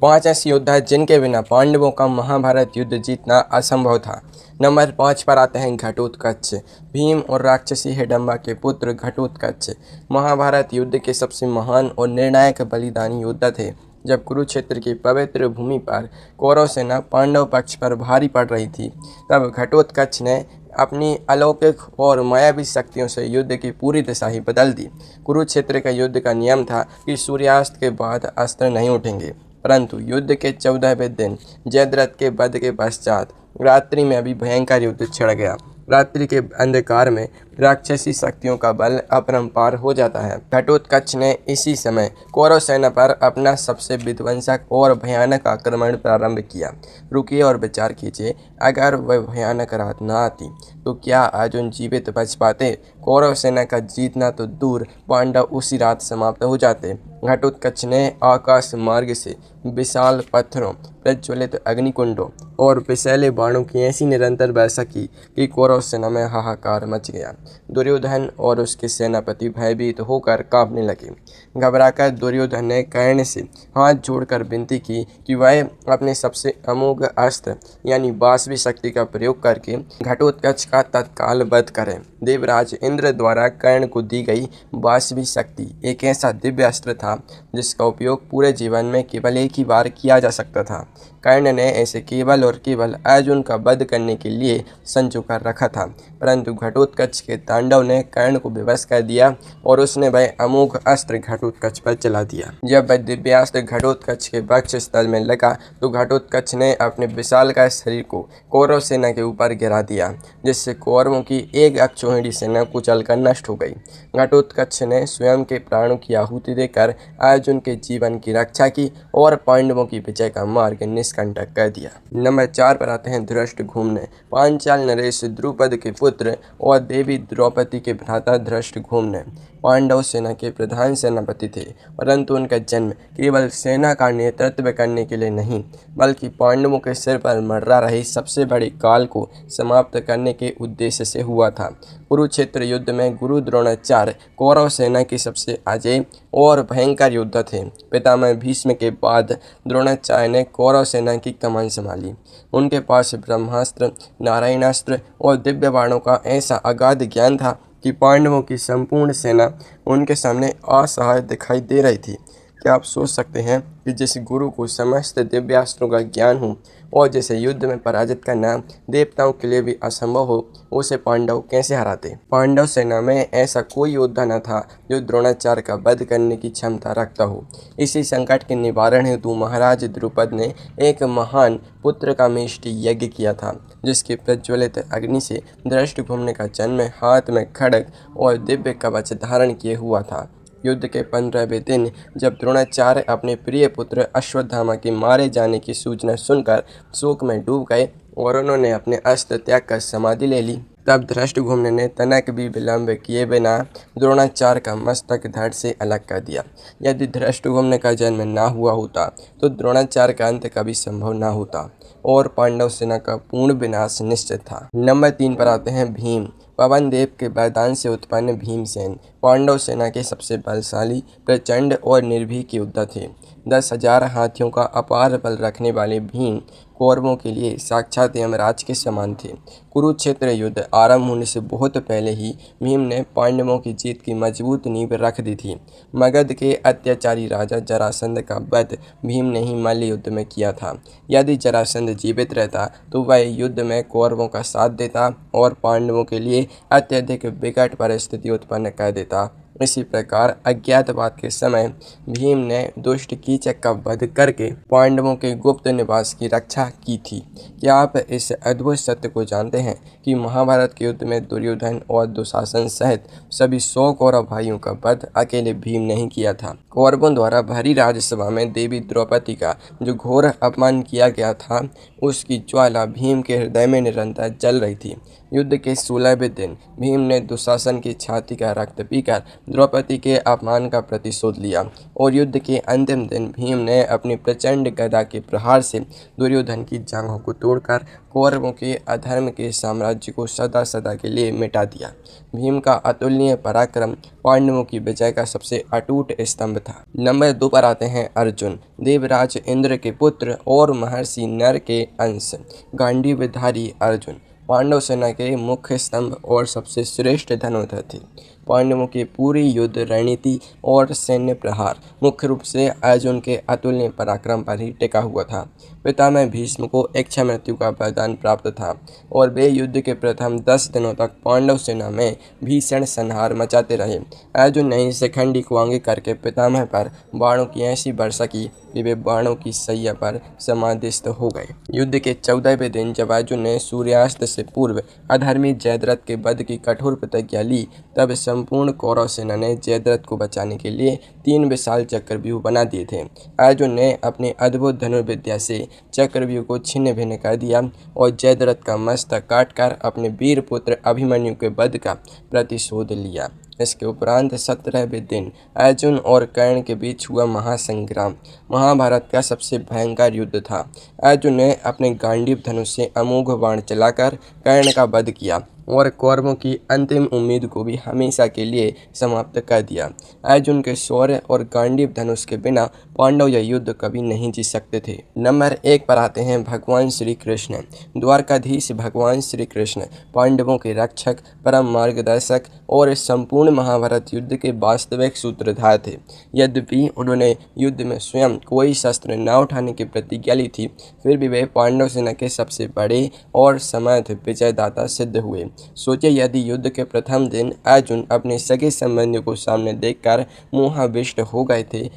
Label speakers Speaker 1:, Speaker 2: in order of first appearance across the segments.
Speaker 1: 5 ऐसे योद्धा जिनके बिना पांडवों का महाभारत युद्ध जीतना असंभव था। नंबर 5 पर आते हैं घटोत्कच। भीम और राक्षसी हिडम्बा के पुत्र घटोत्कच महाभारत युद्ध के सबसे महान और निर्णायक बलिदानी योद्धा थे। जब कुरुक्षेत्र की पवित्र भूमि पर कौरव सेना पांडव पक्ष पर भारी पड़ रही थी, तब घटोत्कच ने अपनी अलौकिक और मायावी शक्तियों से युद्ध की पूरी दिशा ही बदल दी। कुरुक्षेत्र के युद्ध का नियम था कि सूर्यास्त के बाद अस्त्र नहीं उठेंगे, परंतु युद्ध के 14वें दिन जयद्रथ के वध के पश्चात रात्रि में अभी भयंकर युद्ध छिड़ गया। रात्रि के अंधकार में राक्षसी शक्तियों का बल अपरंपार हो जाता है। घटोत्कच ने इसी समय कौरव सेना पर अपना सबसे विध्वंसक और भयानक आक्रमण प्रारंभ किया। रुकिए और विचार कीजिए, अगर वह भयानक रात न आती तो क्या अर्जुन जीवित बच पाते? कौरव सेना का जीतना तो दूर, पांडव उसी रात समाप्त हो जाते। घटोत्कच ने आकाश मार्ग से विशाल पत्थरों, प्रज्वलित अग्निकुंडों और विषैले बाणों की ऐसी निरंतर वर्षा की कि कौरव सेना में हाहाकार मच गया। दुर्योधन और उसके सेनापति भयभीत होकर कांपने लगे। घबराकर दुर्योधन ने कर्ण से हाथ जोड़कर विनती की कि वह अपने सबसे अमोघ अस्त्र यानी बाष्पी शक्ति का प्रयोग करके घटोत्कच का तत्काल वध करें। देवराज इंद्र द्वारा कर्ण को दी गई बाष्पी शक्ति एक ऐसा दिव्य अस्त्र था जिसका उपयोग पूरे जीवन में केवल एक ही बार किया जा सकता था। कर्ण ने ऐसे केवल और केवल अर्जुन का वध करने के लिए संजो कर रखा था, परंतु घटोत्कच के तांडव ने कर्ण को विवश कर दिया और उसने वह अमोघ अस्त्र घटोत्कच पर चला दिया। जब वह दिव्यास्त्र घटोत्कच के वक्ष स्थल में लगा तो घटोत्कच ने अपने विशालकाय शरीर को कौरव सेना के ऊपर गिरा दिया, जिससे कौरवों की एक अक्षौहिणी सेना कुचलकर नष्ट हो गई। घटोत्कच ने स्वयं के प्राणों की आहुति देकर अर्जुन के जीवन की रक्षा की और पांडवों की विजय का मार्ग निष्कंटक कर दिया। नंबर 4 पर आते हैं धृष्टद्युम्न। पांचाल नरेश द्रुपद के पुत्र और देवी द्रौपदी के भ्राता धृष्टद्युम्न पांडव सेना के प्रधान सेनापति थे, परंतु उनका जन्म केवल सेना का नेतृत्व करने के लिए नहीं, बल्कि पांडवों के सिर पर मंडरा रही सबसे बड़ी काल को समाप्त करने के उद्देश्य से हुआ था। कुरुक्षेत्र युद्ध में गुरु द्रोणाचार्य कौरव सेना के सबसे अजेय और भयंकर योद्धा थे। पितामह भीष्म के बाद द्रोणाचार्य ने कौरव सेना की कमान संभाली। उनके पास ब्रह्मास्त्र, नारायणास्त्र और दिव्य बाणों का ऐसा अगाध ज्ञान था कि पांडवों की संपूर्ण सेना उनके सामने असहाय दिखाई दे रही थी। क्या आप सोच सकते हैं कि जिस गुरु को समस्त दिव्यास्त्रों का ज्ञान हो और जिसे युद्ध में पराजित करना देवताओं के लिए भी असंभव हो, उसे पांडव कैसे हराते? पांडव सेना में ऐसा कोई योद्धा न था जो द्रोणाचार्य का वध करने की क्षमता रखता हो। इसी संकट के निवारण हेतु महाराज द्रुपद ने एक महान पुत्र का मेष्टि यज्ञ किया था, जिसके प्रज्वलित अग्नि से धृष्टद्युम्न का जन्म हाथ में खड्ग और दिव्य कवच धारण किए हुआ था। युद्ध के 15वें दिन जब द्रोणाचार्य अपने प्रिय पुत्र अश्वत्थामा के मारे जाने की सूचना सुनकर शोक में डूब गए और उन्होंने अपने अस्त्र त्याग कर समाधि ले ली, तब धृष्टद्युम्न ने तनक भी विलंब किए बिना द्रोणाचार्य का मस्तक धड़ से अलग कर दिया। यदि धृष्टद्युम्न का जन्म न हुआ होता तो द्रोणाचार्य का अंत कभी संभव न होता और पांडव सेना का पूर्ण विनाश निश्चित था। नंबर 3 पर आते हैं भीम। पवन देव के वरदान से उत्पन्न भीमसेन पांडव सेना के सबसे बलशाली, प्रचंड और निर्भीक योद्धा थे। 10,000 हाथियों का अपार बल रखने वाले भीम कौरवों के लिए साक्षात यमराज के समान थे। कुरुक्षेत्र युद्ध आरंभ होने से बहुत पहले ही भीम ने पांडवों की जीत की मजबूत नींव रख दी थी। मगध के अत्याचारी राजा जरासंध का वध भीम ने ही मल्ल युद्ध में किया था। यदि जरासंध जीवित रहता तो वह युद्ध में कौरवों का साथ देता और पांडवों के लिए अत्यधिक विकट परिस्थिति उत्पन्न कर देता। इसी प्रकार अज्ञातवास के समय भीम ने दुष्ट कीचक का वध करके पांडवों के गुप्त निवास की रक्षा की थी। क्या आप इस अद्भुत सत्य को जानते हैं कि महाभारत के युद्ध में दुर्योधन और दुशासन सहित सभी 100 कौरव भाइयों का वध अकेले भीम ने ही किया था? कौरवों द्वारा भरी राजसभा में देवी द्रौपदी का जो घोर अपमान किया गया था, उसकी ज्वाला भीम के हृदय में निरंतर जल रही थी। युद्ध के 16वें दिन भीम ने दुशासन की छाती का रक्त पीकर द्रौपदी के अपमान का प्रतिशोध लिया और युद्ध के अंतिम दिन भीम ने अपनी प्रचंड गदा के प्रहार से दुर्योधन की जांघों को तोड़कर कौरवों के अधर्म के साम्राज्य को सदा सदा के लिए मिटा दिया। भीम का अतुलनीय पराक्रम पांडवों की विजय का सबसे अटूट स्तंभ था। नंबर 2 पर आते हैं अर्जुन। देवराज इंद्र के पुत्र और महर्षि नर के अंश गांडीवधारी अर्जुन पांडव सेना के मुख्य स्तंभ और सबसे श्रेष्ठ धनुर्धर थे। पांडवों की पूरी युद्ध रणनीति और सैन्य प्रहार मुख्य रूप से अर्जुन के अतुलनीय पराक्रम पर ही टिका हुआ था। पितामह भीष्म को इच्छा मृत्यु का वरदान प्राप्त था और वे युद्ध के प्रथम 10 दिनों तक पांडव सेना में भीषण संहार मचाते रहे। अर्जुन ने शिखंडी को आगे करके पितामह पर बाणों की ऐसी वर्षा की कि वे बाणों की सैया पर समाधिस्थ हो गए। युद्ध के 14वें दिन जब अर्जुन ने सूर्यास्त से पूर्व अधर्मी जयद्रथ के वध की कठोर प्रतिज्ञा ली, तब संपूर्ण कौरव सेना ने जयद्रथ को बचाने के लिए 3 विशाल चक्रव्यूह बना दिए थे। अर्जुन ने अपनी अद्भुत धनुर्विद्या से चक्रव्यूह को छिन्न भिन्न कर दिया और जयद्रथ का मस्तक काटकर अपने वीर पुत्र अभिमन्यु के वध का प्रतिशोध लिया। इसके उपरांत 17वें दिन अर्जुन और कर्ण के बीच हुआ महासंग्राम महाभारत का सबसे भयंकर युद्ध था। अर्जुन ने अपने गांडीव धनुष से अमोघ बाण चलाकर कर्ण का वध किया और कौरवों की अंतिम उम्मीद को भी हमेशा के लिए समाप्त कर दिया। अर्जुन के शौर्य और गांडीव धनुष के बिना पांडव यह युद्ध कभी नहीं जीत सकते थे। नंबर 1 पर आते हैं भगवान श्री कृष्ण। द्वारकाधीश भगवान श्री कृष्ण पांडवों के रक्षक, परम मार्गदर्शक और संपूर्ण महाभारत युद्ध के वास्तविक सूत्रधार थे। यद्यपि उन्होंने युद्ध में स्वयं कोई शस्त्र न उठाने की प्रतिज्ञा ली थी, फिर भी वे पांडव सेना के सबसे बड़े और समर्थ विजयदाता सिद्ध हुए। सोचिए, यदि युद्ध के प्रथम दिन अर्जुन अपने सगे संबंधियों को सामने देखकर मोहाविष्ट हो गए थे,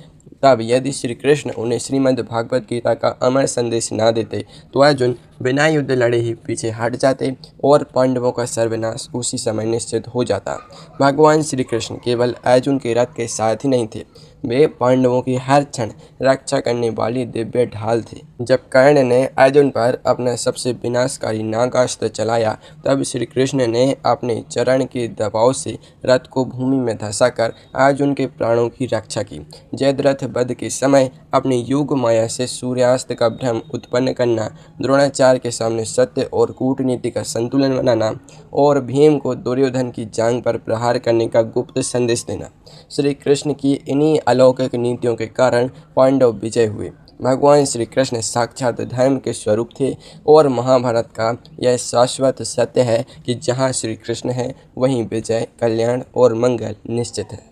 Speaker 1: तब यदि श्री कृष्ण उन्हें श्रीमद् भागवत गीता का अमर संदेश ना देते तो अर्जुन बिना युद्ध लड़े ही पीछे हट जाते और पांडवों का सर्वनाश उसी समय निश्चित हो जाता। भगवान श्री कृष्ण केवल अर्जुन के रथ के साथ ही नहीं थे, वे पांडवों की हर क्षण रक्षा करने वाली दिव्य ढाल थे। जब कर्ण ने अर्जुन पर अपना सबसे विनाशकारी नागास्त्र चलाया, तब श्री कृष्ण ने अपने चरण के दबाव से रथ को भूमि में धंसाकर अर्जुन के प्राणों की रक्षा की। जयद्रथ वध के समय अपनी योग माया से सूर्यास्त का भ्रम उत्पन्न करना, द्रोणाचार्य के सामने सत्य और कूटनीति का संतुलन बनाना और भीम को दुर्योधन की जांघ पर प्रहार करने का गुप्त संदेश देना, श्री कृष्ण की इन्हीं अलौकिक नीतियों के कारण पांडव विजय हुए। भगवान श्री कृष्ण साक्षात धर्म के स्वरूप थे और महाभारत का यह शाश्वत सत्य है कि जहाँ श्री कृष्ण है वहीं विजय, कल्याण और मंगल निश्चित है।